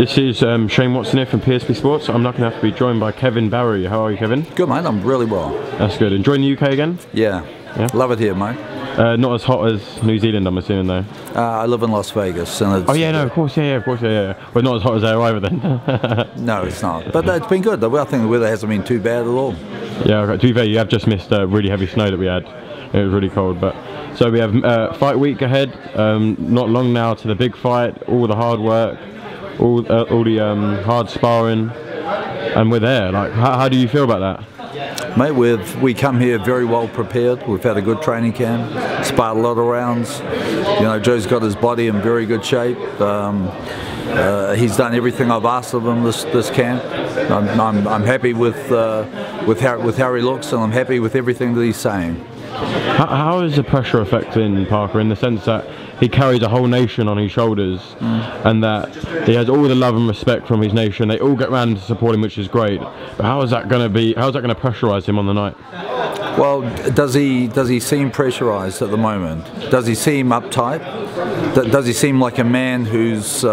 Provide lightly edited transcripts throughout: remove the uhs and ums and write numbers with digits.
This is Shane Watson here from PSP Sports. I'm lucky enough to be joined by Kevin Barry. How are you, Kevin? Good, mate. I'm really well. That's good. Enjoying the UK again? Yeah. Love it here, mate. Not as hot as New Zealand, I'm assuming, though. I live in Las Vegas. And it's, oh yeah, no, of course, yeah. Well, not as hot as there either then. No, it's not. But it's been good. I think the weather hasn't been too bad at all. Yeah, okay. To be fair, you have just missed really heavy snow that we had. It was really cold, but so we have fight week ahead. Not long now to the big fight. All the hard work, all the hard sparring, and we're there. Like, how do you feel about that? Mate, we come here very well prepared. We've had a good training camp, sparred a lot of rounds. You know, Joe's got his body in very good shape. He's done everything I've asked of him this camp. I'm happy with how he looks, and I'm happy with everything that he's saying. How is the pressure affecting Parker in the sense that he carries a whole nation on his shoulders, and that he has all the love and respect from his nation? They all get round to support him, which is great. But how is that going to be? How's that going to pressurise him on the night? Well, does he seem pressurised at the moment? Does he seem uptight? Does he seem like a man who's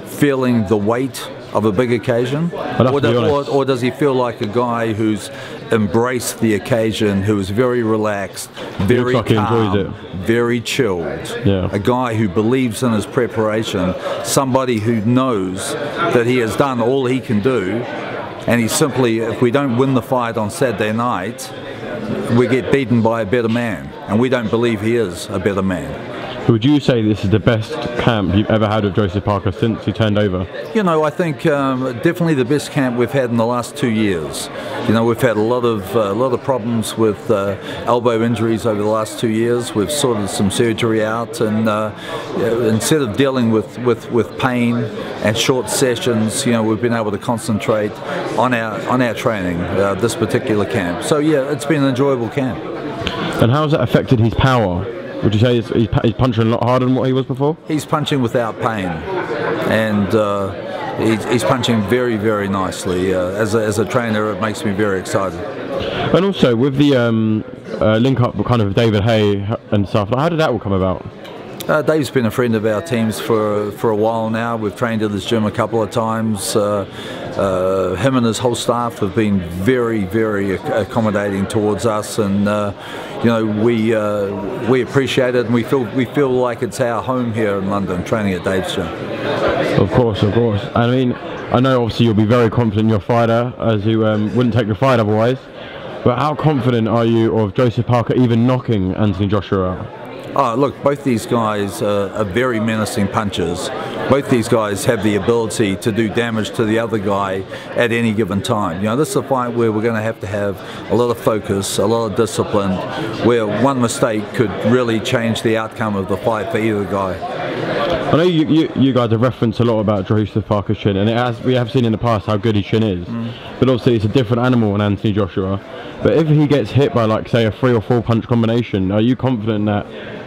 feeling the weight of a big occasion? Or does he feel like a guy who's embraced the occasion, who is very relaxed, very calm, very chilled? Yeah. A guy who believes in his preparation, somebody who knows that he has done all he can do, and he simply, if we don't win the fight on Saturday night, we get beaten by a better man, and we don't believe he is a better man. Would you say this is the best camp you've ever had with Joseph Parker since he turned over? You know, I think definitely the best camp we've had in the last 2 years. You know, we've had a lot of problems with elbow injuries over the last 2 years. We've sorted some surgery out, and instead of dealing with pain and short sessions, you know, we've been able to concentrate on our training this particular camp. So yeah, it's been an enjoyable camp. And how has that affected his power? Would you say he's punching a lot harder than what he was before? He's punching without pain, and he's punching very, very nicely. As a trainer, it makes me very excited. And also with the link up kind of David Hay and stuff, how did that all come about? Dave's been a friend of our teams for a while now. We've trained at his gym a couple of times. Him and his whole staff have been very, very accommodating towards us, and you know, we appreciate it, and we feel like it's our home here in London, training at Dave's gym. Of course. I mean, I know obviously you'll be very confident in your fighter, as you wouldn't take the fight otherwise. But how confident are you of Joseph Parker even knocking Anthony Joshua out? Oh, look, both these guys are very menacing punchers. Both these guys have the ability to do damage to the other guy at any given time. You know, this is a fight where we're going to have a lot of focus, a lot of discipline, where one mistake could really change the outcome of the fight for either guy. I know you guys have referenced a lot about Joseph Parker's chin, and we have seen in the past how good his chin is. But obviously it's a different animal than Anthony Joshua. But if he gets hit by, like, say, a 3 or 4 punch combination, are you confident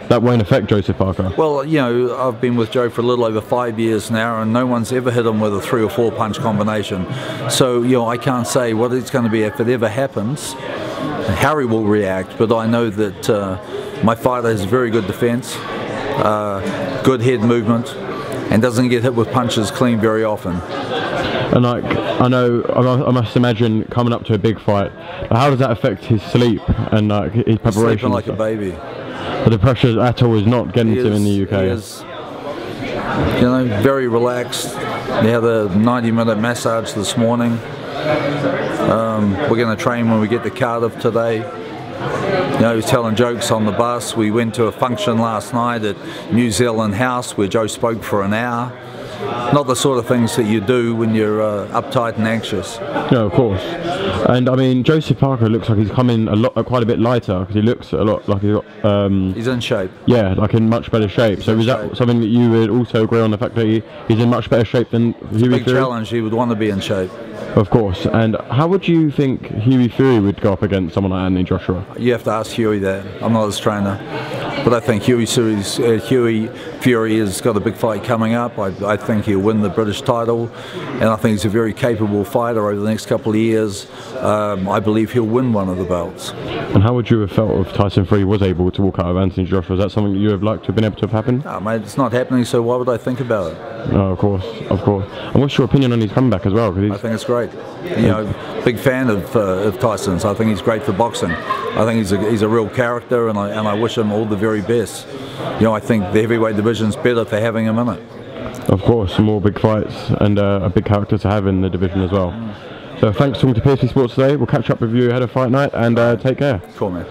that won't affect Joseph Parker? Well, you know, I've been with Joe for a little over 5 years now, and no one's ever hit him with a 3 or 4 punch combination. So, you know, I can't say what it's going to be if it ever happens. Harry will react, but I know that my fighter has very good defense, good head movement, and doesn't get hit with punches clean very often. And like, I must imagine coming up to a big fight, how does that affect his sleep and like his preparation? Sleeping like a baby. But the pressure at all is not getting to him in the UK. He is, you know, very relaxed. He had a 90-minute massage this morning. We're going to train when we get to Cardiff today. You know, he was telling jokes on the bus. We went to a function last night at New Zealand House where Joe spoke for an hour. Not the sort of things that you do when you're uptight and anxious. No, of course. And I mean, Joseph Parker looks like he's coming quite a bit lighter, because he looks a lot like he's got. He's in shape. Yeah, like in much better shape. So is that something that you would also agree on, the fact that he's in much better shape than Hughie Fury? Big challenge. He would want to be in shape. Of course. And how would you think Hughie Fury would go up against someone like Anthony Joshua? You have to ask Hughie that. I'm not his trainer. But I think Huey Fury has got a big fight coming up. I think he'll win the British title, and I think he's a very capable fighter over the next couple of years. I believe he'll win one of the belts. And how would you have felt if Tyson Fury was able to walk out of Anthony Joshua? Is that something that you would have liked to have been able to have happened? No, mate, it's not happening, so why would I think about it? No, of course, of course. And what's your opinion on his comeback as well? I think it's great. You know, big fan of Tyson's. I think he's great for boxing. I think he's a real character, and I wish him all the very best. You know, I think the heavyweight division's better for having him in it. Of course, some more big fights and a big character to have in the division as well. So thanks for talking to PSP Sports today. We'll catch up with you ahead of fight night, and take care. Cool, man.